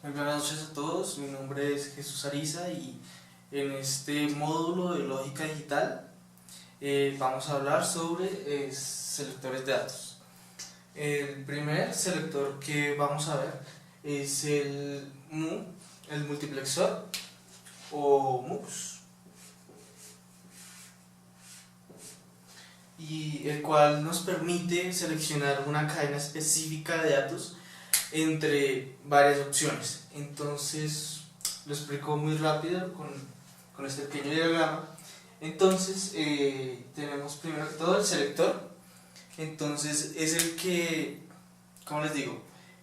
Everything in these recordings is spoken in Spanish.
Muy buenas noches a todos, mi nombre es Jesús Ariza y en este módulo de lógica digital vamos a hablar sobre selectores de datos. El primer selector que vamos a ver es el el multiplexor o MUX, y el cual nos permite seleccionar una cadena específica de datos entre varias opciones. Entonces lo explico muy rápido con este pequeño diagrama. Entonces tenemos primero que todo el selector. Entonces es el que, como les digo,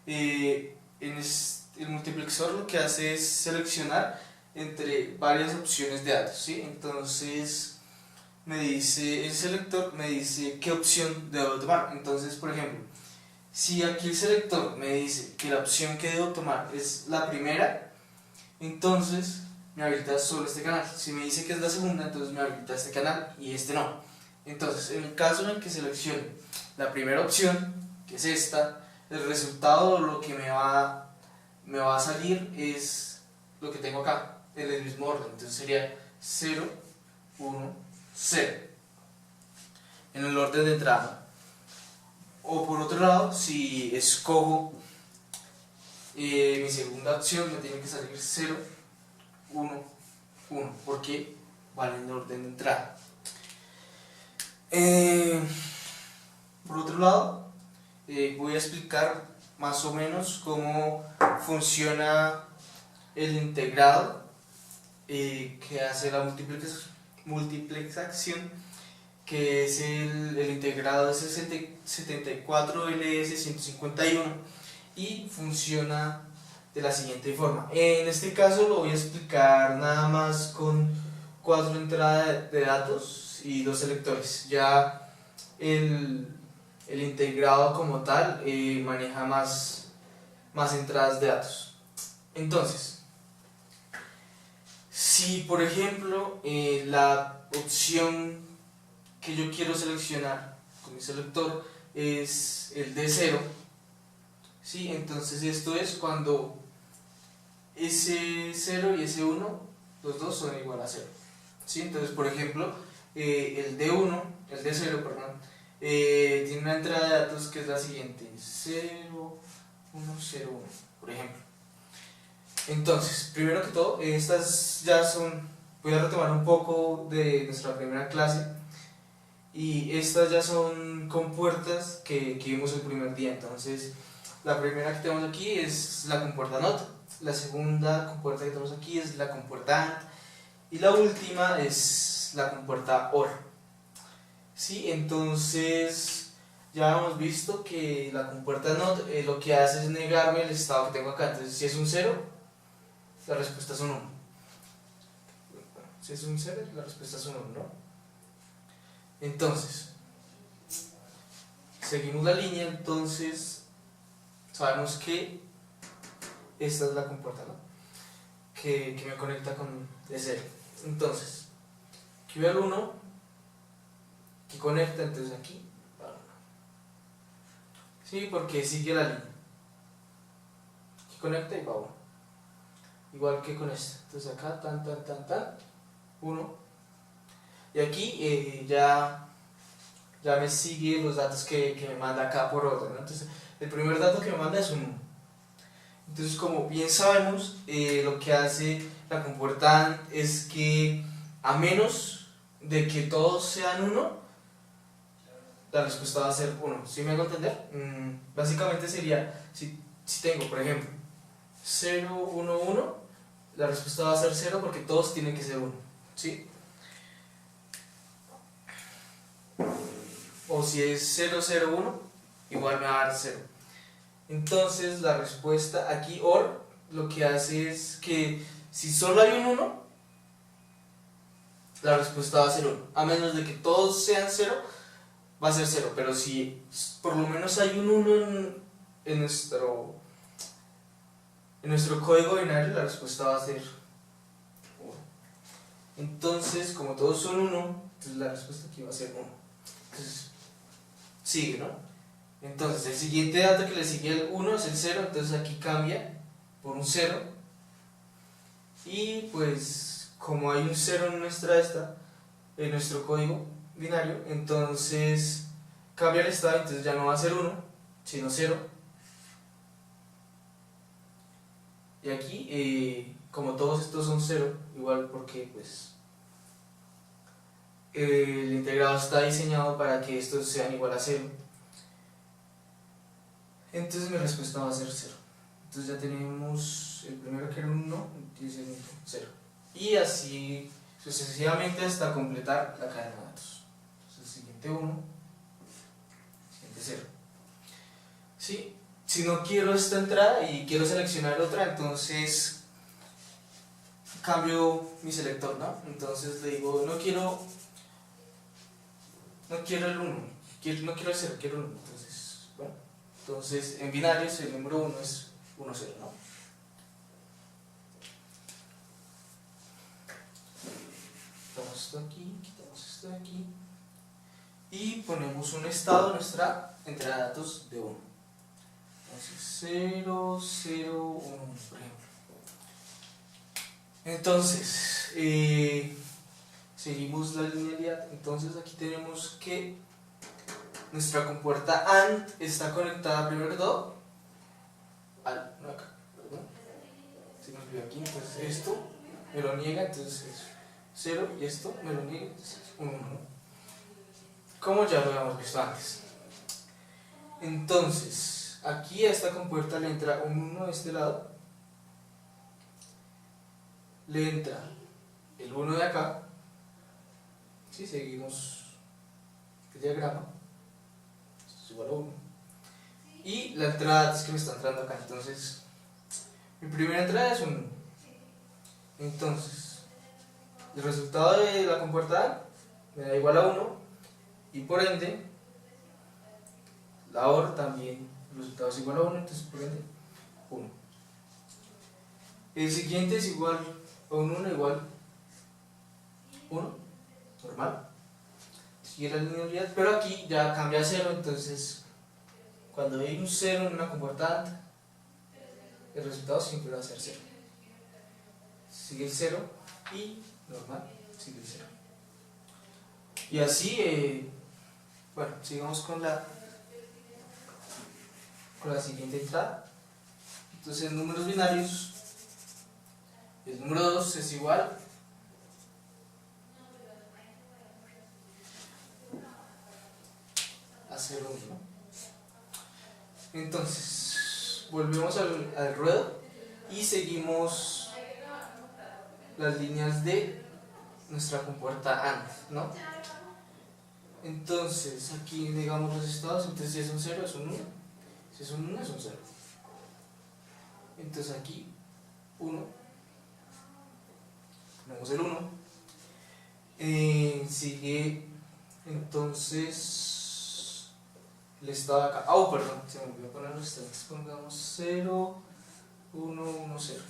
el multiplexor lo que hace es seleccionar entre varias opciones de datos, ¿sí? Entonces me dice el selector, me dice qué opción debo tomar. Entonces, por ejemplo, si aquí el selector me dice que la opción que debo tomar es la primera, entonces me habilita solo este canal. Si me dice que es la segunda, entonces me habilita este canal y este no. Entonces, en el caso en el que seleccione la primera opción, que es esta, el resultado, lo que me va a salir es lo que tengo acá, en el mismo orden. Entonces sería 0, 1, 0, en el orden de entrada. O por otro lado, si escojo mi segunda opción, me tiene que salir 0, 1, 1, porque vale en el orden de entrada. Por otro lado, voy a explicar más o menos cómo funciona el integrado que hace la multiplexación, que es el integrado S74LS151, y funciona de la siguiente forma. En este caso lo voy a explicar nada más con 4 entradas de datos y 2 selectores. Ya el integrado como tal maneja más entradas de datos. Entonces, si por ejemplo la opción que yo quiero seleccionar con mi selector es el D0, ¿sí? Entonces esto es cuando ese 0 y ese 1, los dos son igual a 0, ¿sí? Entonces, por ejemplo, el D0, perdón, tiene una entrada de datos que es la siguiente: 0, 1, 0, 1, por ejemplo. Entonces, primero que todo, estas ya son, voy a retomar un poco de nuestra primera clase, y estas ya son compuertas que vimos el primer día. Entonces, la primera que tenemos aquí es la compuerta NOT, la segunda compuerta que tenemos aquí es la compuerta AND, y la última es la compuerta OR, ¿sí? Entonces, ya hemos visto que la compuerta NOT lo que hace es negarme el estado que tengo acá. Entonces, si es un 0, la respuesta es un 1. Si es un 0, la respuesta es un 1, ¿no? Entonces, seguimos la línea. Entonces, sabemos que esta es la compuerta, ¿no? que me conecta con D0. Entonces, aquí veo el 1, que conecta, entonces aquí va el 1. Sí, porque sigue la línea. Aquí conecta y va 1. Igual que con esta. Entonces acá, 1. Y aquí ya me sigue los datos que me manda acá por orden, ¿no? Entonces, el primer dato que me manda es un 1. Entonces, como bien sabemos, lo que hace la compuerta AND es que, a menos de que todos sean 1, la respuesta va a ser 1. ¿Sí me hago entender? Básicamente sería, si tengo, por ejemplo, 0, 1, 1, la respuesta va a ser 0 porque todos tienen que ser 1, ¿sí? O si es 0, 0, 1, igual me va a dar 0. Entonces la respuesta aquí, OR, lo que hace es que si solo hay un 1, la respuesta va a ser 1. A menos de que todos sean 0, va a ser 0. Pero si por lo menos hay un 1 en nuestro código binario, la respuesta va a ser 1. Entonces, como todos son 1, entonces la respuesta aquí va a ser 1. Entonces, sigue, ¿no? Entonces, el siguiente dato que le sigue al 1 es el 0, entonces aquí cambia por un 0, y pues como hay un 0 en nuestro código binario, entonces cambia el estado, entonces ya no va a ser 1, sino 0. Y aquí, como todos estos son 0, igual porque pues el integrado está diseñado para que estos sean igual a 0, entonces mi respuesta va a ser 0. Entonces ya tenemos el primero que era un 1 y el segundo 0. Y así sucesivamente hasta completar la cadena de datos. Entonces siguiente 1, siguiente 0. ¿Sí? Si no quiero esta entrada y quiero seleccionar otra, entonces cambio mi selector, ¿no? Entonces le digo, no quiero el 1, no quiero el 0, quiero el 1. Entonces, bueno, entonces en binarios el número 1 es 1, 0, ¿no? Quitamos esto aquí, quitamos esto de aquí y ponemos un estado a nuestra entrada de datos de 1. Entonces 0, 0, 1, por ejemplo. Entonces, seguimos la linealidad. Entonces aquí tenemos que nuestra compuerta AND está conectada primero que todo al, no acá, perdón, se me olvidó aquí, entonces esto me lo niega, entonces es 0 y esto me lo niega, entonces es 1, como ya lo habíamos visto antes. Entonces, aquí a esta compuerta le entra un 1 de este lado, le entra el 1 de acá, si seguimos el diagrama, esto es igual a 1, y la entrada es que me está entrando acá, entonces mi primera entrada es un 1. Entonces, el resultado de la compuerta A me da igual a 1, y por ende, la OR también, el resultado es igual a 1, entonces por ende, 1. El siguiente es igual a un 1 igual 1, normal. Sigue la linealidad, pero aquí ya cambia a 0, entonces cuando hay un 0 en una compuerta AND, el resultado siempre va a ser 0. Sigue el 0 y normal, sigue el 0. Y así, bueno, sigamos con la siguiente entrada. Entonces, números binarios, el número 2 es igual a 0, 1. Entonces, volvemos al ruedo y seguimos las líneas de nuestra compuerta AND, ¿no? Entonces, aquí digamos los estados, entonces si es un 0 es un 1, si es un 1 es un 0. Entonces aquí 1, ponemos el 1, sigue entonces el estado de acá, perdón, se me olvidó poner los estados, pongamos 0, 1, 1, 0.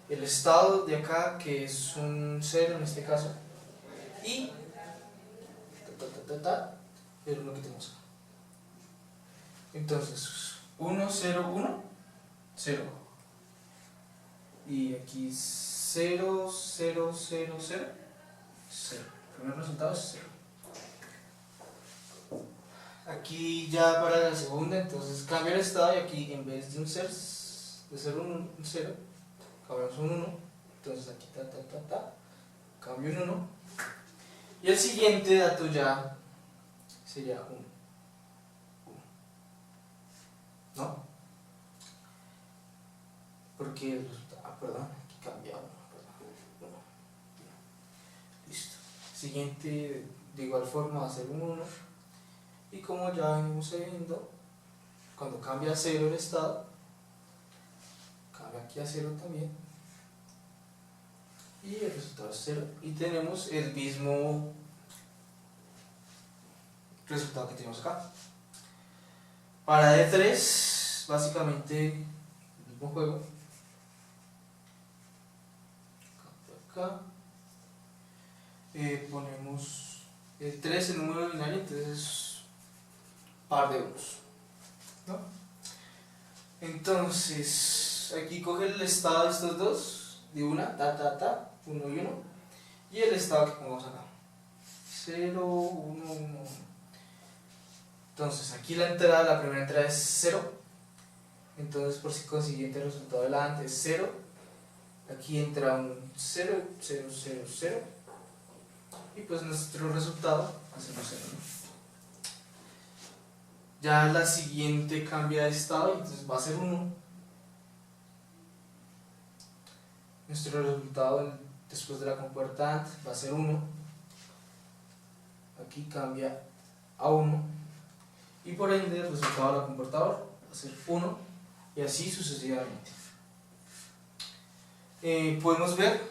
El estado de acá que es un 0 en este caso, y el 1 que tenemos acá. Entonces 1, 0, 1, 0. Y aquí 0, 0, 0, 0, 0. El primer resultado es 0. Aquí ya para la segunda, entonces cambia el estado y aquí en vez de un 0, un 0, cambiamos un 1. Entonces aquí cambio un 1. Y el siguiente dato ya sería 1. ¿No? Porque el resultado, perdón, aquí cambia 1. Listo. Siguiente de igual forma va a ser un 1. Y como ya venimos viendo, cuando cambia a 0 el estado, cambia aquí a 0 también. Y el resultado es 0. Y tenemos el mismo resultado que tenemos acá. Para D3, básicamente el mismo juego. Acá. Ponemos el 3 en número binario, entonces par de unos, ¿no? Entonces, aquí coge el estado de estos dos, de una, uno y uno, y el estado que pongamos acá, 0, 1, 1. Entonces, aquí la primera entrada es 0, entonces por consiguiente el resultado de la AND es 0, aquí entra un 0, 0, 0, 0, y pues nuestro resultado hacemos 0, ¿no? Ya la siguiente cambia de estado y entonces va a ser 1. Nuestro resultado después de la compuerta AND va a ser 1. Aquí cambia a 1. Y por ende el resultado de la compuerta OR va a ser 1. Y así sucesivamente. Podemos ver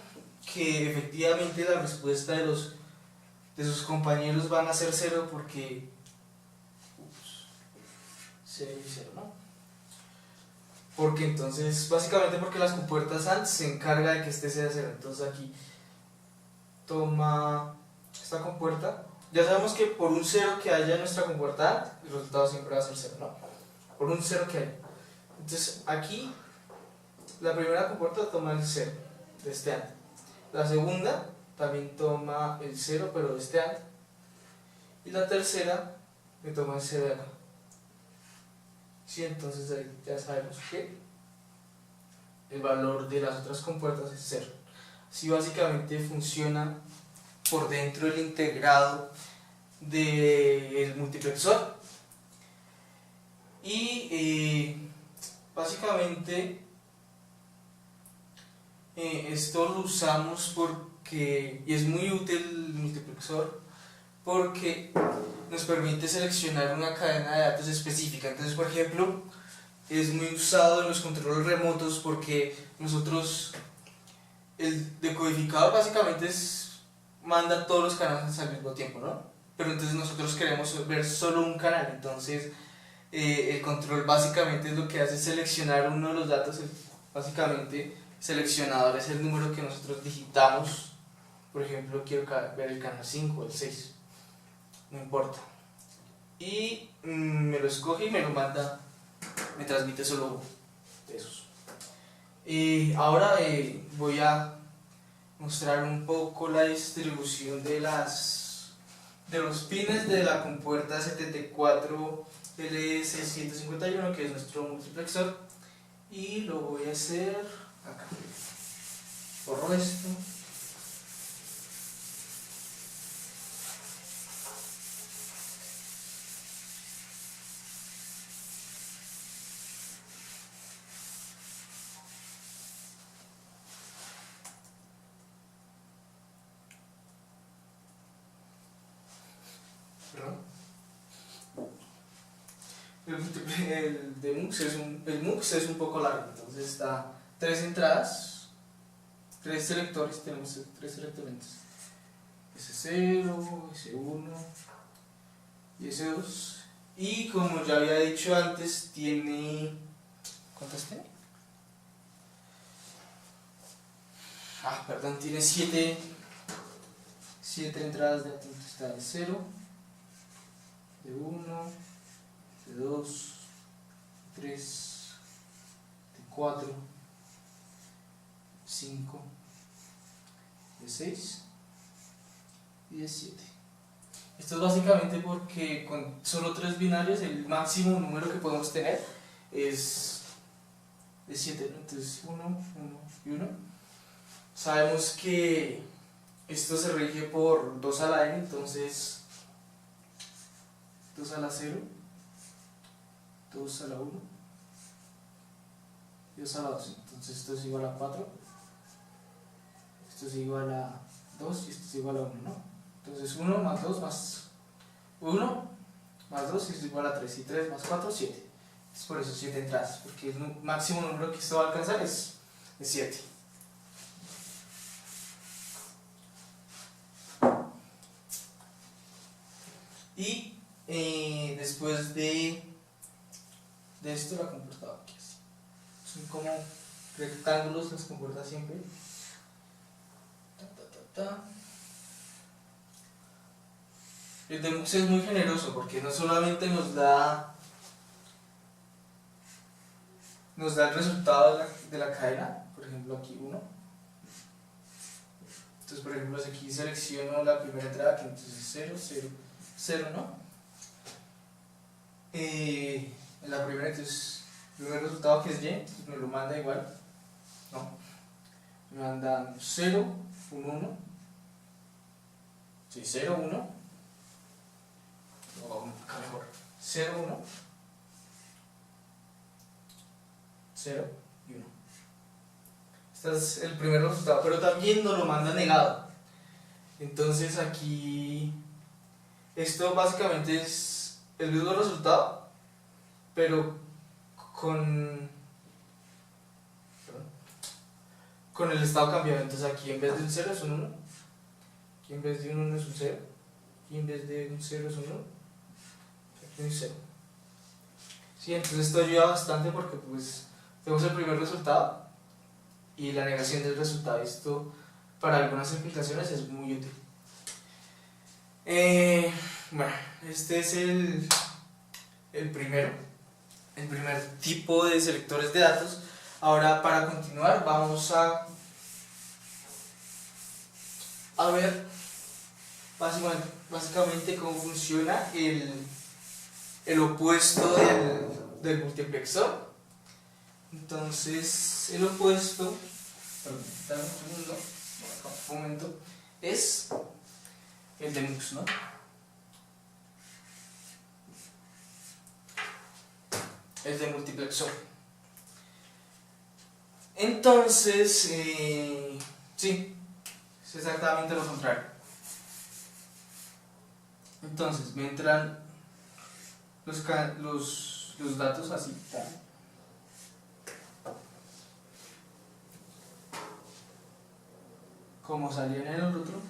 que efectivamente la respuesta de sus compañeros van a ser 0 porque 0 y 0, ¿no? Porque entonces, básicamente porque las compuertas AND se encarga de que este sea 0. Entonces aquí toma esta compuerta. Ya sabemos que por un 0 que haya en nuestra compuerta AND, el resultado siempre va a ser 0, ¿no? Por un 0 que haya. Entonces aquí, la primera compuerta toma el 0 de este AND. La segunda también toma el 0 pero de este AND. Y la tercera me toma el 0 de acá. Sí, entonces ahí ya sabemos que el valor de las otras compuertas es 0. Así básicamente funciona por dentro el integrado del multiplexor. Y básicamente esto lo usamos porque, y es muy útil el multiplexor, porque nos permite seleccionar una cadena de datos específica. Entonces, por ejemplo, es muy usado en los controles remotos porque nosotros, el decodificador básicamente manda todos los canales al mismo tiempo, ¿no? Pero entonces nosotros queremos ver solo un canal, entonces el control básicamente es lo que hace es seleccionar uno de los datos, básicamente seleccionador es el número que nosotros digitamos. Por ejemplo, quiero ver el canal 5 o el 6, no importa, y me lo escoge y me lo manda, me transmite solo de esos. Ahora voy a mostrar un poco la distribución de los pines de la compuerta 74LS151, que es nuestro multiplexor, y lo voy a hacer acá. Borro esto. El MUX es un poco largo, entonces está 3 entradas, 3 selectores, tenemos 3 selectores, S0, S1 y S2, y como ya había dicho antes, tiene, ¿cuántas tiene? Perdón, tiene 7 entradas de datos. Está de 0, de 1, de 2, 3, de 4, 5, de 6 y de 7. Esto es básicamente porque con solo 3 binarios el máximo número que podemos tener es de 7, ¿no? Entonces 1, 1 y 1. Sabemos que esto se rige por 2 a la n, entonces 2 a la 0, 2 a la 1 y 2 a la 2. Entonces esto es igual a 4, esto es igual a 2 y esto es igual a 1, ¿no? Entonces 1 más 2 más 1 más 2 es igual a 3, y 3 más 4, 7. Es por eso 7 entradas, porque el máximo número que esto va a alcanzar es 7. Y después de esto la compuerta aquí así. Son como rectángulos, las compuertas siempre. El de MUX es muy generoso porque no solamente nos da nos da el resultado de la cadena, por ejemplo aquí 1. Entonces, por ejemplo, si aquí selecciono la primera entrada, que entonces es 0, 0, 0, ¿no? En la primera, entonces, el primer resultado que es Y, entonces me lo manda igual, ¿no? Me manda 0, 1, 1, sí, 0, 1, o acá mejor, 0, 1, 0 y 1. Este es el primer resultado, pero también nos lo manda negado. Entonces aquí, esto básicamente es el mismo resultado, pero con el estado cambiado. Entonces aquí en vez de un 0 es un 1, aquí en vez de un 1 es un 0, aquí en vez de un 0 es un 1, aquí un 0. Sí, entonces esto ayuda bastante porque pues tenemos el primer resultado y la negación del resultado. Esto para algunas aplicaciones es muy útil. Bueno, este es el primer tipo de selectores de datos. Ahora, para continuar, vamos a ver básicamente cómo funciona el opuesto del multiplexor. Entonces, el opuesto, perdón, dame un segundo, un momento, es el de MUX, ¿no? El de multiplexor. Entonces, sí, es exactamente lo contrario. Entonces, me entran los datos así, tal. Como salían en el otro,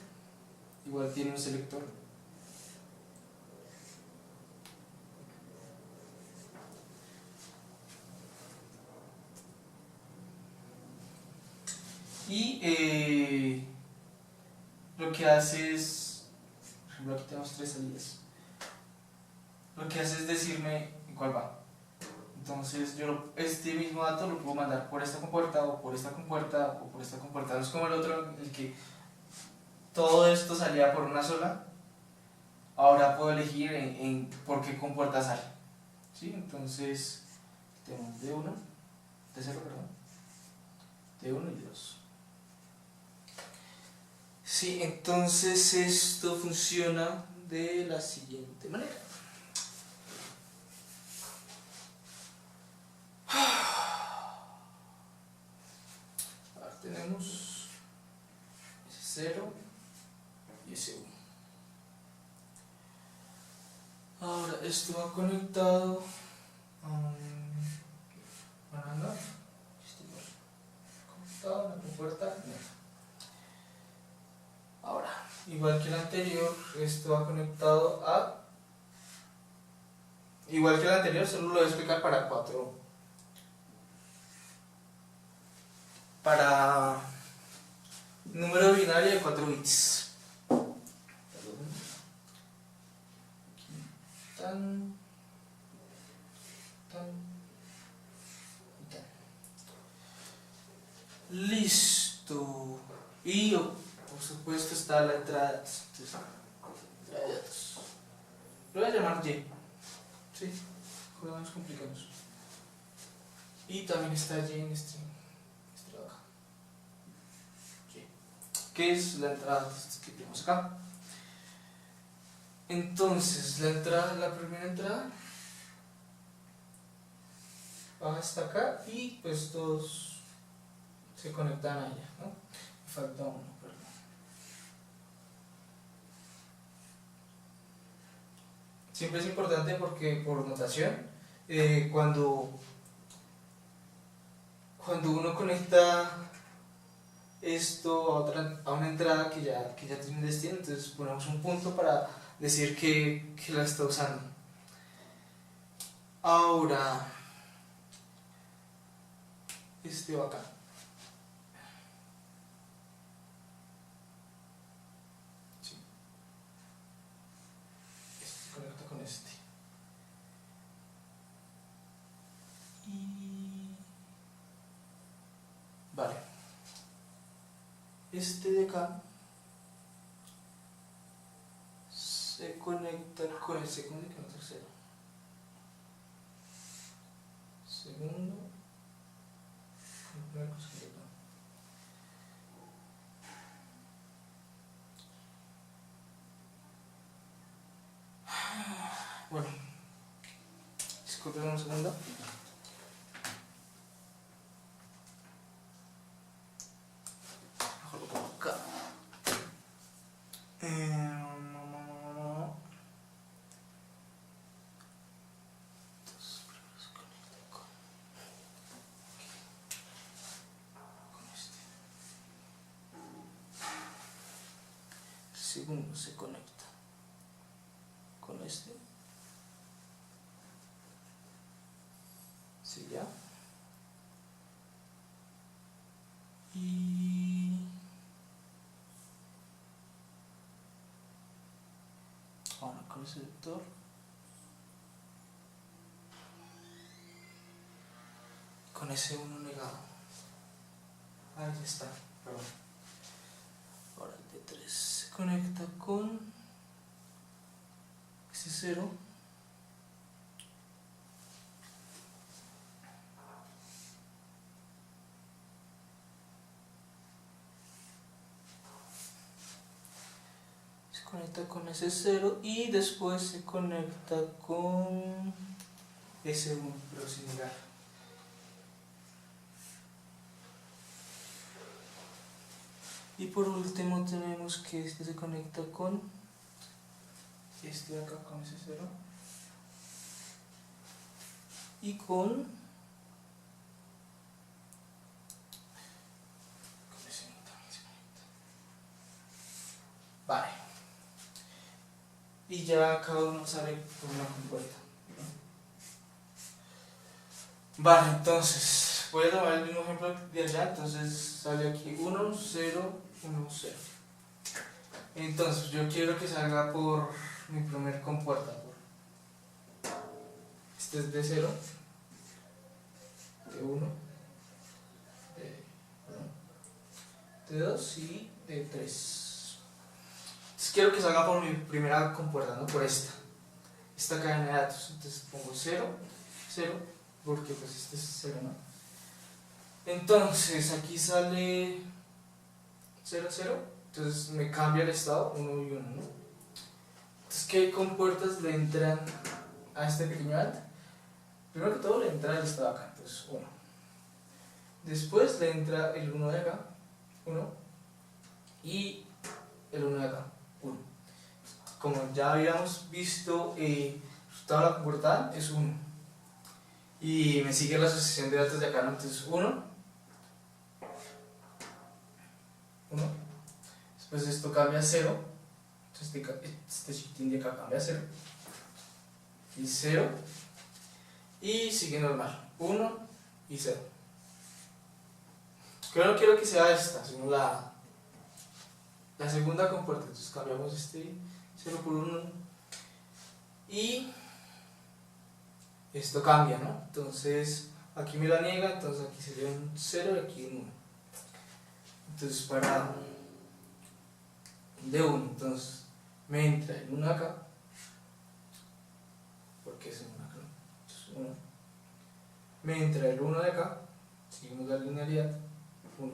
igual tiene un selector. Y lo que hace es, por ejemplo, aquí tenemos 3 salidas. Lo que hace es decirme cuál va. Entonces yo este mismo dato lo puedo mandar por esta compuerta o por esta compuerta o por esta compuerta. No es como el otro, el que todo esto salía por una sola. Ahora puedo elegir en por qué compuerta sale. ¿Sí? Entonces tenemos D1, D0, perdón, D1 y D2. Sí, entonces esto funciona de la siguiente manera. Ahora tenemos ese 0 y ese 1. Ahora esto va conectado a conectado a una compuerta neta. Ahora, igual que el anterior, esto va conectado a... Igual que el anterior, solo lo voy a explicar para número binario de 4 bits. Tan, listo. Y por supuesto está la entrada. Entrada de datos. Lo voy a llamar Y. Sí, no nos complicamos. Y también está Y en este lado acá. Y, que es la entrada que tenemos acá. Entonces, la primera entrada va hasta acá y pues todos se conectan a ella, ¿no? Me falta uno, perdón. Siempre es importante porque por notación, cuando uno conecta esto a una entrada que ya tiene un destino, entonces ponemos un punto para decir que la está usando. Ahora, este va acá. Sí. Este se conecta con este. Y este de acá se conecta con el segundo y con el tercero. Segundo, primero, segundo. Bueno, disculpen un segundo. Mejor lo pongo acá. Segundo se conecta con este. Sí, ya. Y ahora con el selector. Con ese uno negado. Ahí está, perdón. Ahora el de 3 se conecta con ese 0. Se conecta con ese 0 y después se conecta con ese 1, pero sin negar. Y por último tenemos que este se conecta con este de acá, con ese 0. Y con ese 1 también se conecta. Vale. Y ya cada uno sale por una compuerta. Vale, entonces voy a tomar el mismo ejemplo de allá. Entonces sale aquí 1, 0, 1, 0. Entonces yo quiero que salga por mi primer compuerta. Este es de 0, de 1, de 2 y de 3. Entonces quiero que salga por mi primera compuerta, no por esta cadena de datos. Entonces pongo 0, 0, porque pues este es 0, ¿no? Entonces aquí sale 0, 0, entonces me cambia el estado 1 y 1, ¿no? Entonces, ¿qué compuertas le entran a este pequeño AND? Primero que todo le entra el estado acá, entonces 1. Después le entra el 1 de acá, 1, y el 1 de acá, 1. Como ya habíamos visto, el resultado de la compuerta es 1. Y me sigue la asociación de datos de acá, ¿no? Entonces 1, 1. Después esto cambia a 0. Entonces este chiquitín de acá cambia a 0. Y 0. Y sigue normal. 1 y 0. Yo no quiero que sea esta, sino la segunda compuerta. Entonces cambiamos este 0 por 1. Y esto cambia, ¿no? Entonces aquí me la niega, entonces aquí sería un 0 y aquí un 1. Entonces para de 1, entonces me entra el 1 acá, porque es el 1 acá, entonces 1. Me entra el 1 de acá, seguimos la linealidad, 1.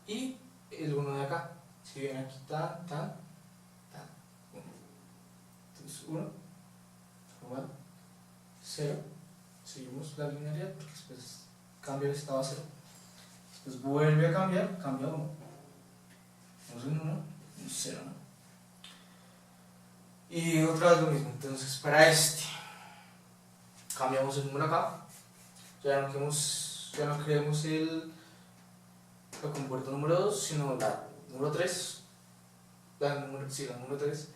Y el 1 de acá, si ven aquí, tan, 1. Entonces 1, igual, 0, seguimos la linealidad, porque después cambia el estado a 0. Después vuelve a cambiar, cambia 1. Tenemos un 1, un 0, ¿no? Y otra vez lo mismo, entonces para este cambiamos el número acá, ya no creemos la compuerta número 2, sino la número 3, la número 3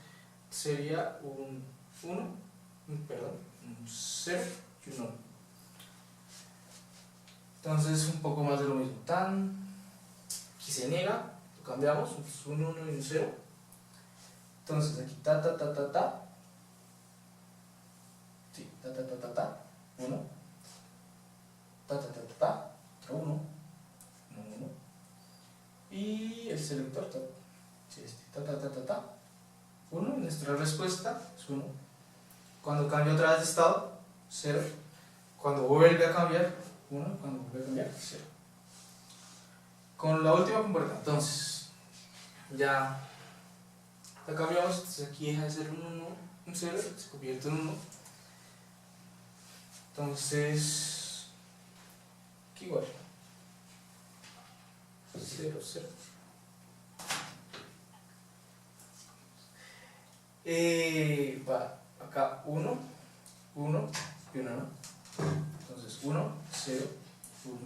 sería un 1, un 0 y un 1. Entonces un poco más de lo mismo, aquí se niega, lo cambiamos, un 1 y un 0. Entonces aquí sí, 1, otro 1, 1, 1, y selector, sí, este, 1, nuestra respuesta es 1. Cuando cambia otra vez de estado, 0. Cuando vuelve a cambiar, 1. Cuando vuelve a cambiar, 0. Con la última compuerta, entonces, ya la cambiamos, entonces aquí deja de ser un 0, se convierte en 1. Entonces, aquí igual, 0, 0. Va acá 1, 1 y 1, ¿no? Entonces 1, 0, 1,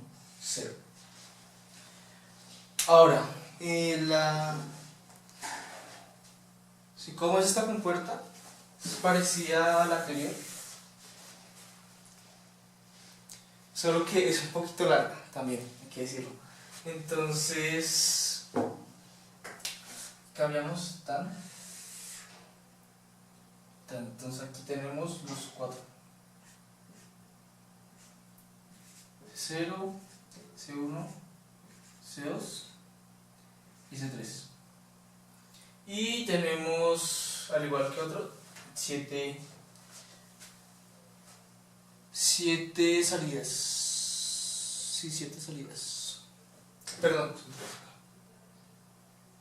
0. Ahora, ¿cómo es esta compuerta? Es parecida a la anterior, solo que es un poquito larga también, hay que decirlo. Entonces, cambiamos entonces aquí tenemos los 4: C0, C1, C2 y C3. Y tenemos, al igual que otro, 7 salidas. Sí, 7 salidas. Perdón,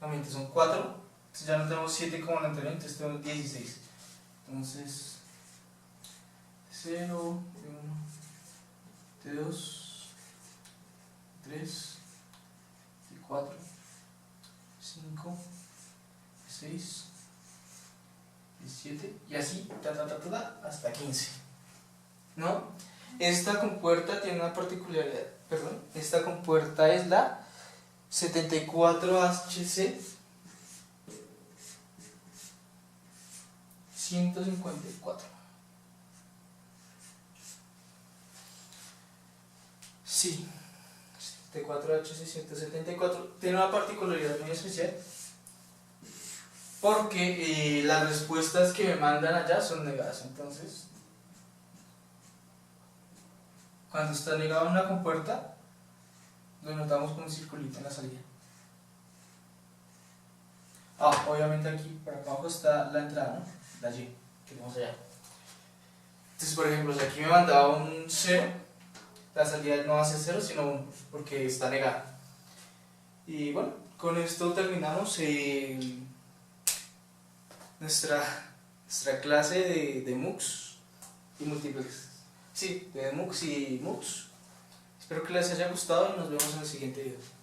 realmente son 4. Entonces ya no tenemos 7 como en el anterior, entonces tenemos 16. Entonces, 0, 1, 2, 3, 4, 5, 6, 17 y así, hasta 15. ¿No? Esta compuerta tiene una particularidad, perdón, esta compuerta es la 74HC 154. Sí, 74HC 174 tiene una particularidad muy especial porque las respuestas que me mandan allá son negadas. Entonces, cuando está negada una compuerta, lo notamos con un circulito en la salida. Obviamente aquí por acá abajo está la entrada, ¿no? La Y que tenemos allá. Entonces, por ejemplo, si aquí me mandaba un 0, la salida no va a ser 0 sino 1, porque está negada. Y bueno, con esto terminamos nuestra clase de MUX y múltiples. Sí, de MUX y MUX. Espero que les haya gustado y nos vemos en el siguiente video.